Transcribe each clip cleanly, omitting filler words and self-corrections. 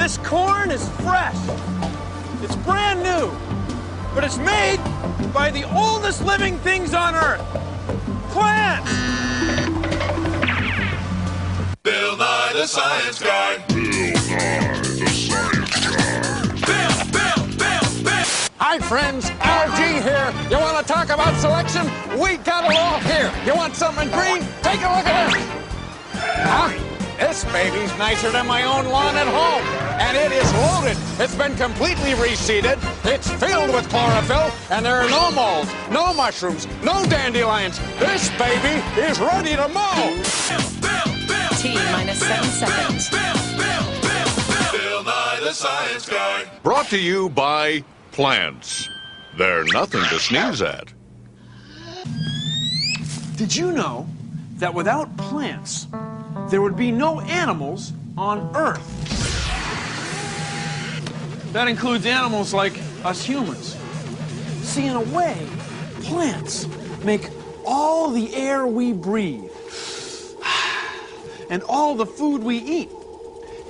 This corn is fresh. It's brand new. But it's made by the oldest living things on Earth. Plants! Bill Nye the Science Guy. Bill Nye the Science Guy. Bill. Hi, friends. Al G here. You want to talk about selection? We got it all here. You want something green? Take a look at this. Huh? This baby's nicer than my own lawn at home. And it is loaded. It's been completely reseeded. It's filled with chlorophyll. And there are no moles, no mushrooms, no dandelions. This baby is ready to mow. T-minus 7 seconds. Bill Nye the Science Guy. Brought to you by plants. They're nothing to sneeze at. Did you know that without plants, there would be no animals on Earth? That includes animals like us humans. See, in a way, plants make all the air we breathe and all the food we eat.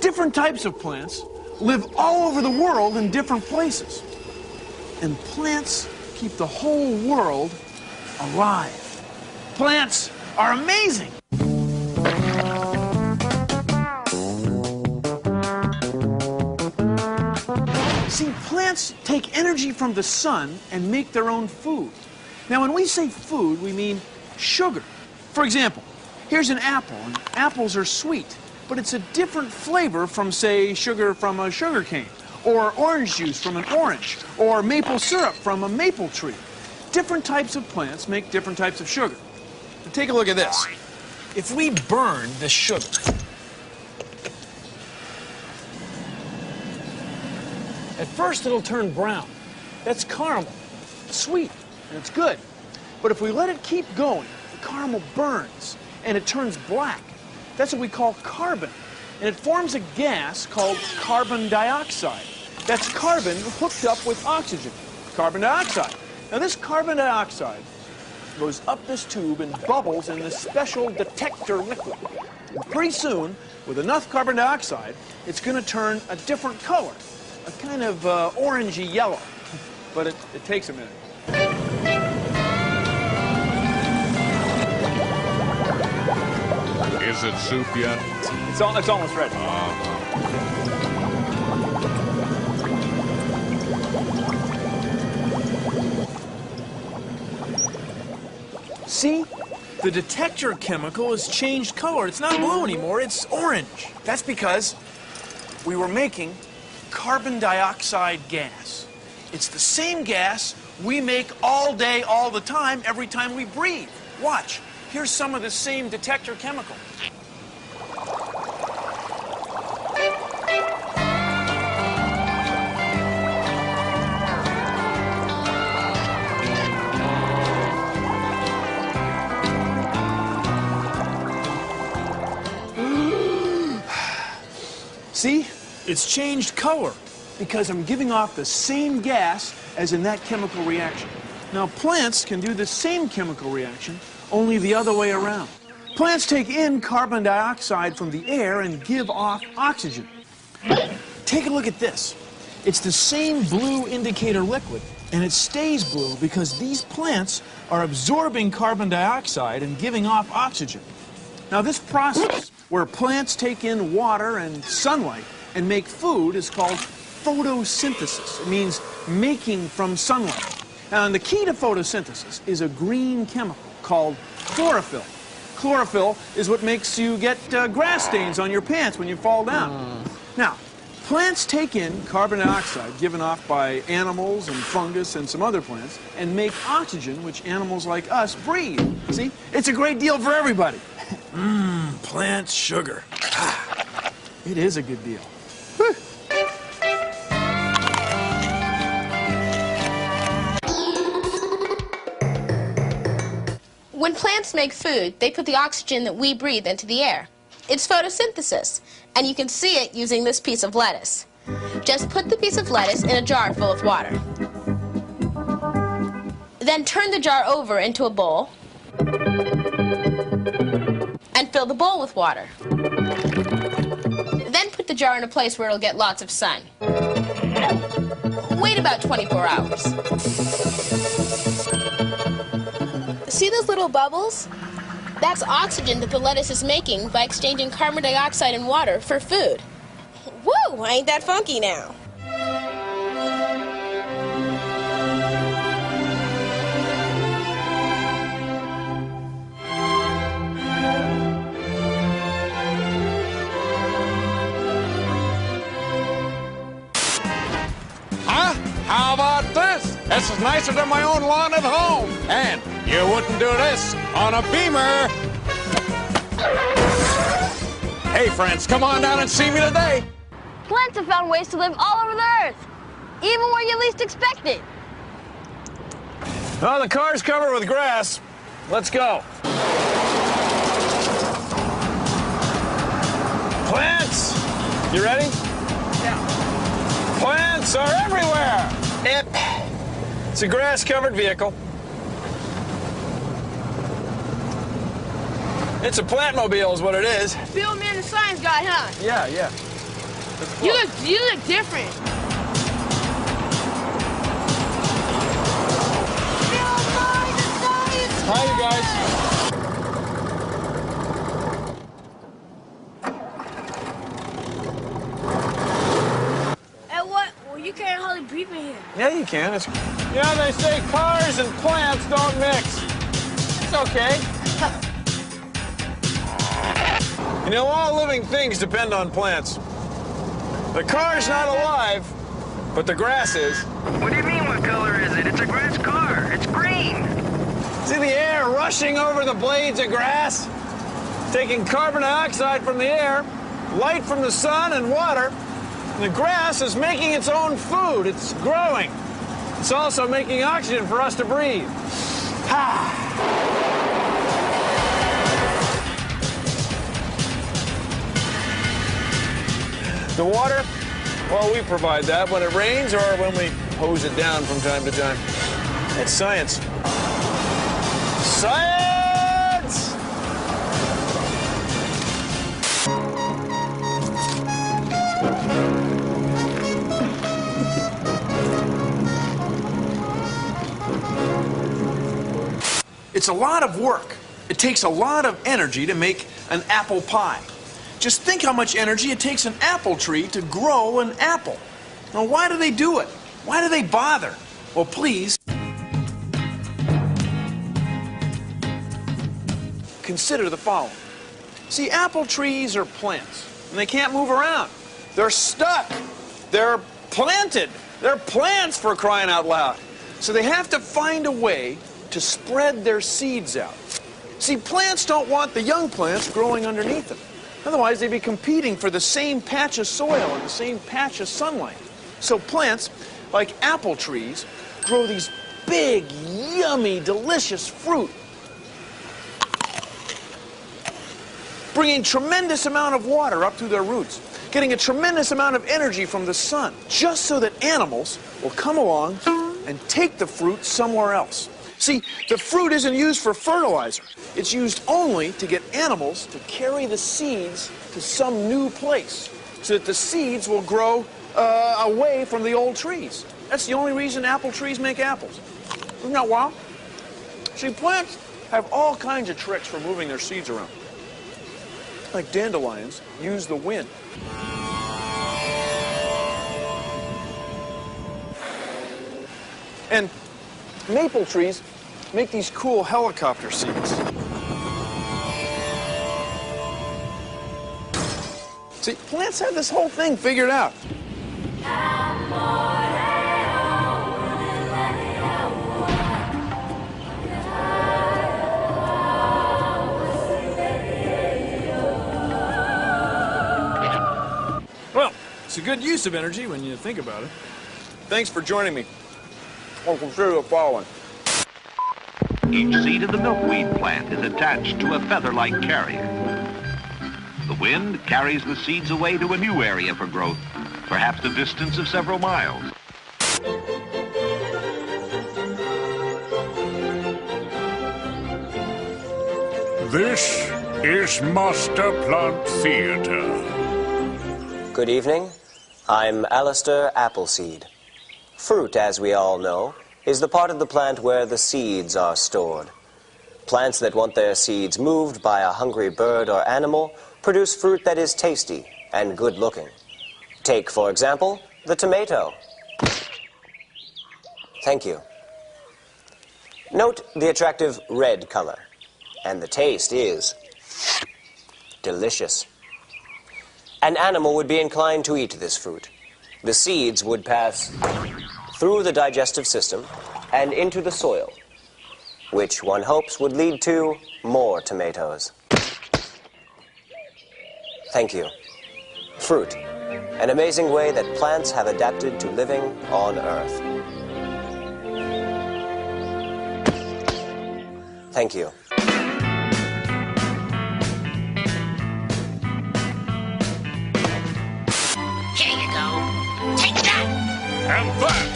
Different types of plants live all over the world in different places. And plants keep the whole world alive. Plants are amazing. See, plants take energy from the sun and make their own food. Now, when we say food, we mean sugar. For example, here's an apple, and apples are sweet, but it's a different flavor from, say, sugar from a sugar cane, or orange juice from an orange, or maple syrup from a maple tree. Different types of plants make different types of sugar. Now, take a look at this. If we burn the sugar, at first it'll turn brown. That's caramel. It's sweet, and it's good. But if we let it keep going, the caramel burns, and it turns black. That's what we call carbon. And it forms a gas called carbon dioxide. That's carbon hooked up with oxygen. Carbon dioxide. Now this carbon dioxide goes up this tube and bubbles in this special detector liquid. And pretty soon, with enough carbon dioxide, it's going to turn a different color. A kind of orangey yellow. But it takes a minute. Is it soup yet? It's almost ready. See? The detector chemical has changed color. It's not blue anymore, it's orange. That's because we were making carbon dioxide gas. It's the same gas we make all day, all the time, every time we breathe. Watch. Here's some of the same detector chemical. See? It's changed color because I'm giving off the same gas as in that chemical reaction. Now, plants can do the same chemical reaction, only the other way around. Plants take in carbon dioxide from the air and give off oxygen. Take a look at this. It's the same blue indicator liquid, and it stays blue because these plants are absorbing carbon dioxide and giving off oxygen. Now, this process, where plants take in water and sunlight and make food, is called photosynthesis. It means making from sunlight. Now, and the key to photosynthesis is a green chemical called chlorophyll. Chlorophyll is what makes you get grass stains on your pants when you fall down. Now, plants take in carbon dioxide given off by animals and fungus and some other plants and make oxygen, which animals like us breathe. See? It's a great deal for everybody. Plant sugar. It is a good deal. When plants make food, they put the oxygen that we breathe into the air. It's photosynthesis, and you can see it using this piece of lettuce. Just put the piece of lettuce in a jar full of water. Then turn the jar over into a bowl and fill the bowl with water. Then put the the jar in a place where it'll get lots of sun. Wait about 24 hours. See those little bubbles? That's oxygen that the lettuce is making by exchanging carbon dioxide and water for food. Woo! Ain't that funky now? Huh? How about this? This is nicer than my own lawn at home. And you wouldn't do this on a Beamer. Hey, friends, come on down and see me today. Plants have found ways to live all over the earth, even where you least expect it. Well, the car's covered with grass. Let's go. Plants! You ready? Yeah. Plants are everywhere! Yep. It's a grass-covered vehicle. It's a plantmobile is what it is. Bill, man, the science guy, huh? Yeah, yeah. You look different. Hi, you guys. And what? Well, you can't hardly breathe in here. Yeah, you can. Yeah, they say cars and plants don't mix. It's okay. You know, all living things depend on plants. The car's not alive, but the grass is. What do you mean, what color is it? It's a grass car. It's green. See the air rushing over the blades of grass? Taking carbon dioxide from the air, light from the sun and water. And the grass is making its own food. It's growing. It's also making oxygen for us to breathe. The water, well, we provide that when it rains or when we hose it down from time to time. It's science. Science! It's a lot of work. It takes a lot of energy to make an apple pie. Just think how much energy it takes an apple tree to grow an apple. Now, why do they do it? Why do they bother? Well, please consider the following. See, apple trees are plants, and they can't move around. They're stuck. They're planted. They're plants, for crying out loud. So they have to find a way to spread their seeds out. See, plants don't want the young plants growing underneath them. Otherwise, they'd be competing for the same patch of soil and the same patch of sunlight. So plants, like apple trees, grow these big, yummy, delicious fruit, bringing tremendous amount of water up through their roots, getting a tremendous amount of energy from the sun, just so that animals will come along and take the fruit somewhere else. See, the fruit isn't used for fertilizer. It's used only to get animals to carry the seeds to some new place so that the seeds will grow away from the old trees. That's the only reason apple trees make apples. Isn't that wild? See, plants have all kinds of tricks for moving their seeds around. Like dandelions use the wind. And maple trees make these cool helicopter seeds. See, plants have this whole thing figured out. Well, it's a good use of energy when you think about it. Thanks for joining me. I'll consider the following. Each seed of the milkweed plant is attached to a feather-like carrier. The wind carries the seeds away to a new area for growth, perhaps a distance of several miles. This is Master Plant Theater. Good evening. I'm Alistair Appleseed. Fruit, as we all know, is the part of the plant where the seeds are stored. Plants that want their seeds moved by a hungry bird or animal produce fruit that is tasty and good-looking. Take, for example, the tomato. Thank you. Note the attractive red color, and the taste is delicious. An animal would be inclined to eat this fruit. The seeds would pass through the digestive system and into the soil, which one hopes would lead to more tomatoes. Thank you. Fruit, an amazing way that plants have adapted to living on Earth. Thank you. Here you go. Take that! And that!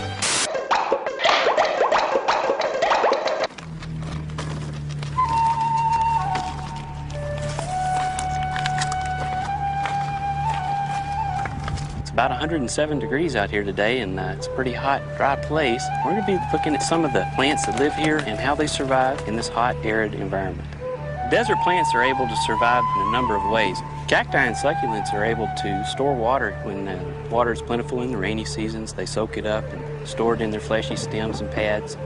It's about 107 degrees out here today, and it's a pretty hot, dry place. We're going to be looking at some of the plants that live here and how they survive in this hot, arid environment. Desert plants are able to survive in a number of ways. Cacti and succulents are able to store water when water is plentiful in the rainy seasons. They soak it up and store it in their fleshy stems and pads,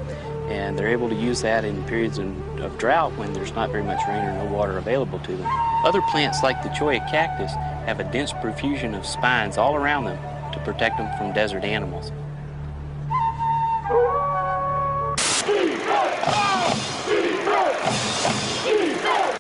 and they're able to use that in periods of drought when there's not very much rain or no water available to them. Other plants like the cholla cactus have a dense profusion of spines all around them to protect them from desert animals.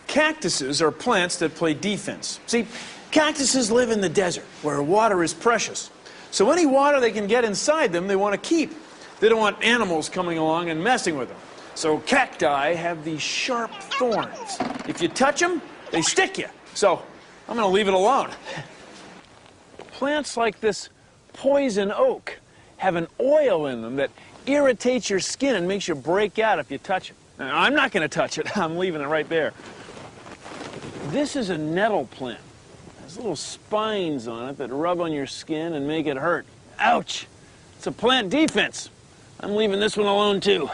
Cactuses are plants that play defense. See, cactuses live in the desert where water is precious. So any water they can get inside them, they want to keep. They don't want animals coming along and messing with them. So cacti have these sharp thorns. If you touch them, they stick you. So I'm going to leave it alone. Plants like this poison oak have an oil in them that irritates your skin and makes you break out if you touch it. Now, I'm not going to touch it. I'm leaving it right there. This is a nettle plant. It has little spines on it that rub on your skin and make it hurt. Ouch! It's a plant defense. I'm leaving this one alone, too.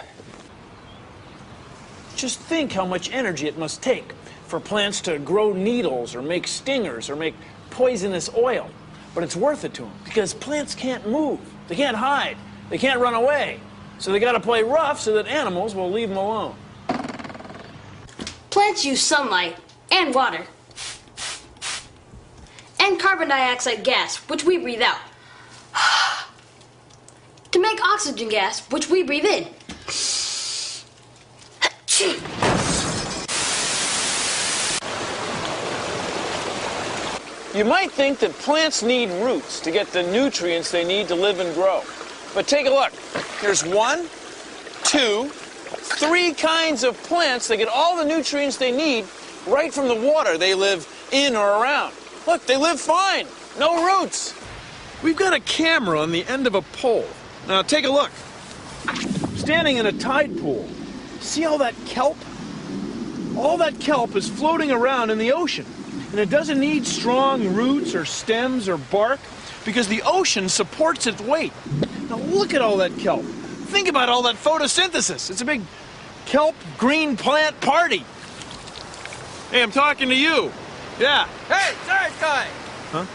Just think how much energy it must take for plants to grow needles or make stingers or make poisonous oil. But it's worth it to them because plants can't move. They can't hide. They can't run away. So they got to play rough so that animals will leave them alone. Plants use sunlight and water and carbon dioxide gas, which we breathe out, to make oxygen gas, which we breathe in. You might think that plants need roots to get the nutrients they need to live and grow. But take a look. There's 1, 2, 3 kinds of plants that get all the nutrients they need right from the water they live in or around. Look, they live fine. No roots. We've got a camera on the end of a pole. Now take a look. Standing in a tide pool. See all that kelp? All that kelp is floating around in the ocean. And it doesn't need strong roots or stems or bark because the ocean supports its weight. Now look at all that kelp. Think about all that photosynthesis. It's a big kelp green plant party. Hey, I'm talking to you. Yeah. Hey, science time! Huh?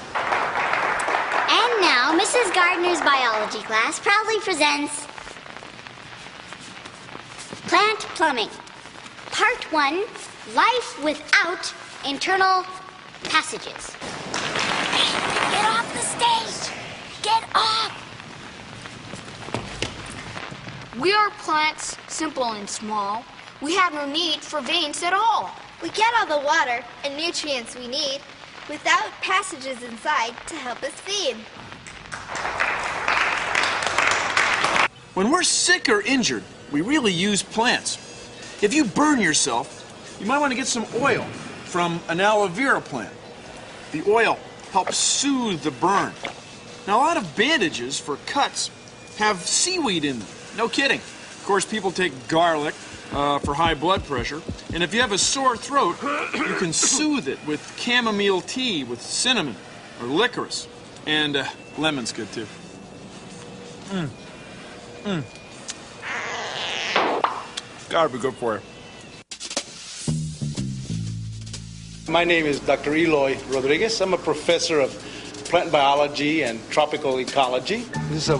And now, Mrs. Gardner's biology class proudly presents Plant Plumbing. Part 1, Life Without Internal Passages. Get off the stage! Get off! We are plants, simple and small. We have no need for veins at all. We get all the water and nutrients we need without passages inside to help us feed. When we're sick or injured, we really use plants. If you burn yourself, you might want to get some oil from an aloe vera plant. The oil helps soothe the burn. Now, a lot of bandages for cuts have seaweed in them. No kidding. Of course, people take garlic for high blood pressure. And if you have a sore throat, you can soothe it with chamomile tea with cinnamon or licorice. And lemon's good too. Gotta be good for you. My name is Dr. Eloy Rodriguez. I'm a professor of plant biology and tropical ecology. This is a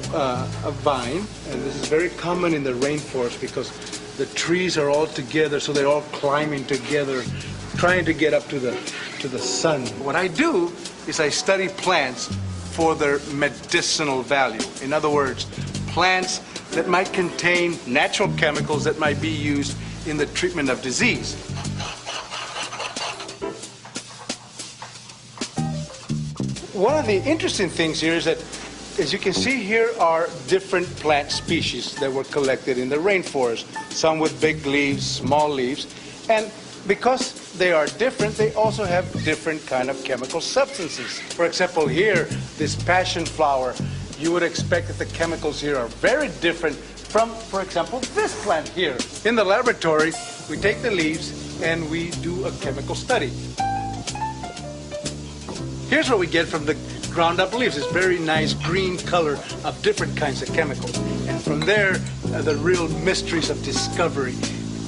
vine, and this is very common in the rainforest because the trees are all together, so they're all climbing together, trying to get up to the sun. What I do is I study plants for their medicinal value. In other words, plants that might contain natural chemicals that might be used in the treatment of disease. One of the interesting things here is that, as you can see, here are different plant species that were collected in the rainforest, some with big leaves, small leaves, and because they are different, they also have different kind of chemical substances. For example, here, this passion flower, you would expect that the chemicals here are very different from, for example, this plant here. In the laboratory, we take the leaves and we do a chemical study. Here's what we get from the ground up leaves, this very nice green color of different kinds of chemicals. And from there, the real mysteries of discovery,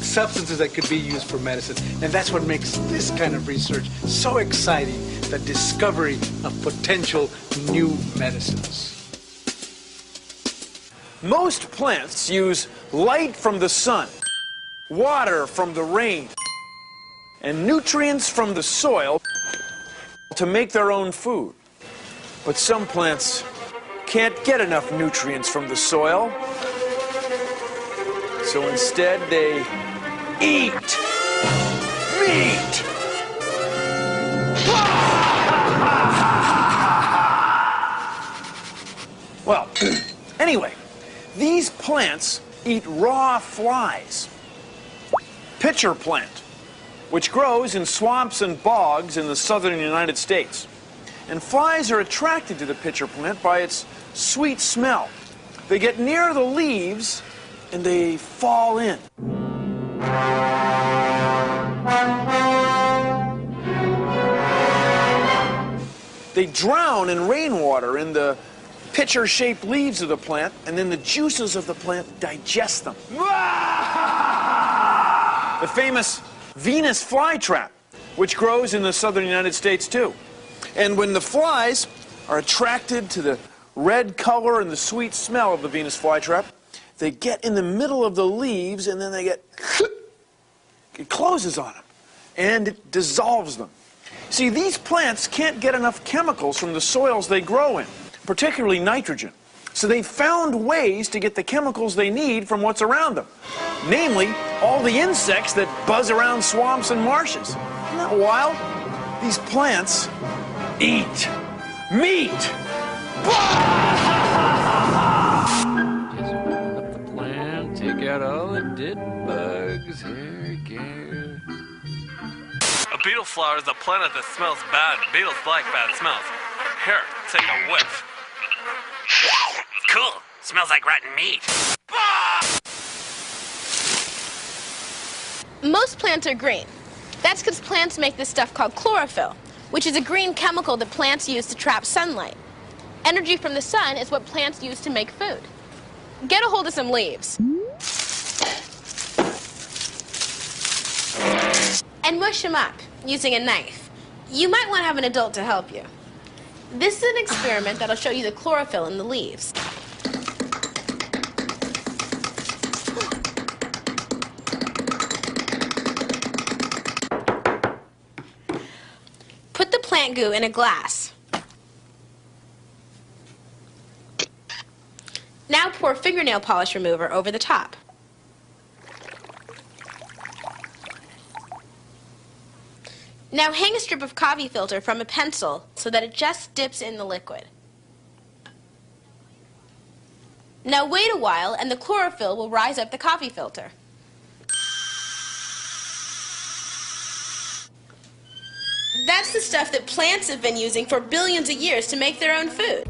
substances that could be used for medicine. And that's what makes this kind of research so exciting, the discovery of potential new medicines. Most plants use light from the sun, water from the rain, and nutrients from the soil to make their own food. But some plants can't get enough nutrients from the soil, so instead they eat meat. Well, anyway, these plants eat raw flies. Pitcher plant, which grows in swamps and bogs in the southern United States. And flies are attracted to the pitcher plant by its sweet smell. They get near the leaves and they fall in. They drown in rainwater in the pitcher-shaped leaves of the plant, and then the juices of the plant digest them. The famous Venus flytrap, which grows in the southern United States too. And when the flies are attracted to the red color and the sweet smell of the Venus flytrap, they get in the middle of the leaves and then it closes on them and it dissolves them. See, these plants can't get enough chemicals from the soils they grow in, particularly nitrogen. So they found ways to get the chemicals they need from what's around them. Namely, all the insects that buzz around swamps and marshes. Isn't that wild? These plants eat meat. Just open up the plant, take out all the dead bugs. Here you go. A beetle flower is a plant that smells bad. Beetles like bad smells. Here, take a whiff. Cool. Smells like rotten meat. Most plants are green. That's because plants make this stuff called chlorophyll, which is a green chemical that plants use to trap sunlight. Energy from the sun is what plants use to make food. Get a hold of some leaves. And mush them up using a knife. You might want to have an adult to help you. This is an experiment that'll show you the chlorophyll in the leaves. Put the plant goo in a glass. Now pour fingernail polish remover over the top. Now hang a strip of coffee filter from a pencil so that it just dips in the liquid. Now wait a while and the chlorophyll will rise up the coffee filter. That's the stuff that plants have been using for billions of years to make their own food.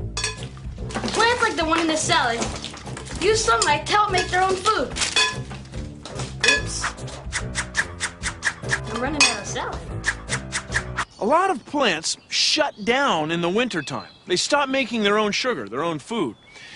Plants like the one in the salad use sunlight to help make their own food. Oops. I'm running out of salad. A lot of plants shut down in the wintertime. They stop making their own sugar, their own food.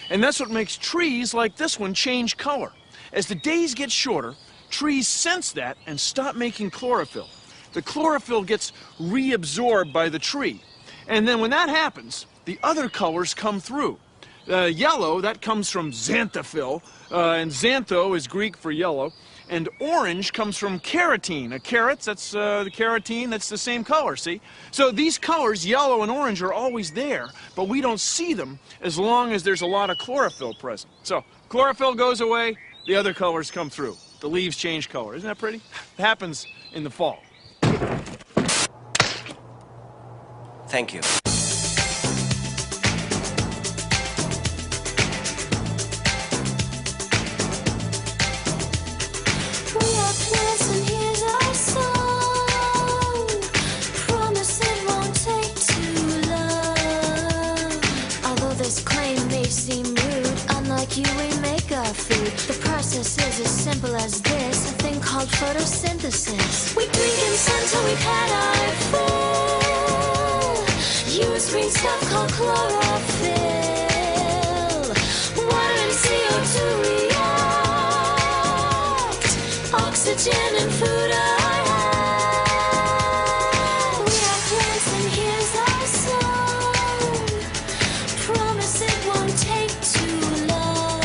And that's what makes trees like this one change color. As the days get shorter, trees sense that and stop making chlorophyll. The chlorophyll gets reabsorbed by the tree. And then when that happens, the other colors come through. Yellow, that comes from xanthophyll, and xantho is Greek for yellow. And orange comes from carotene. Carrots, that's the carotene, that's the same color, see? So these colors, yellow and orange, are always there, but we don't see them as long as there's a lot of chlorophyll present. So chlorophyll goes away, the other colors come through. The leaves change color. Isn't that pretty? It happens in the fall. Thank you. You, we make our food. The process is as simple as this, a thing called photosynthesis. We drink and sun till we've had our fill. Use green stuff called chlorophyll. Water and CO2 react. Oxygen and food are had. We are plants and here's our song. Promise it won't take too long.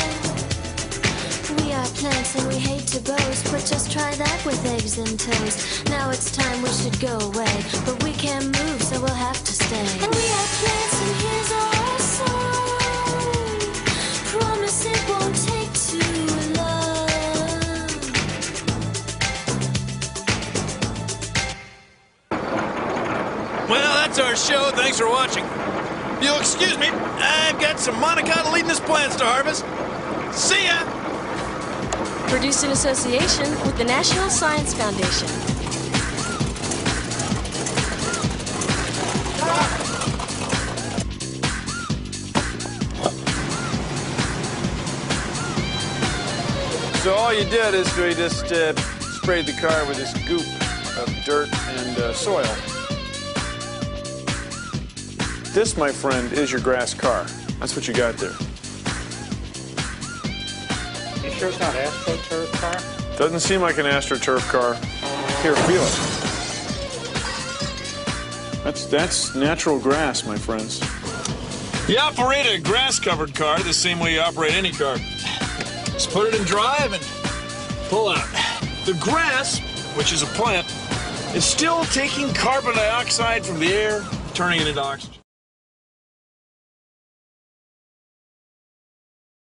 Plants and we hate to boast, but just try that with eggs and toast. Now it's time we should go away, but we can't move, so we'll have to stay. And we are plants and here's our song. Promise it won't take too long. Well, that's our show. Thanks for watching. If you'll excuse me, I've got some Monica leading us plants to harvest. See ya! Produced in association with the National Science Foundation. So all you did is we just sprayed the car with this goop of dirt and soil. This, my friend, is your grass car. That's what you got there. You sure it's not AstroTurf car? Doesn't seem like an AstroTurf car. Here, feel it. That's natural grass, my friends. You operate a grass-covered car the same way you operate any car. Just put it in drive and pull out. The grass, which is a plant, is still taking carbon dioxide from the air, turning it into oxygen.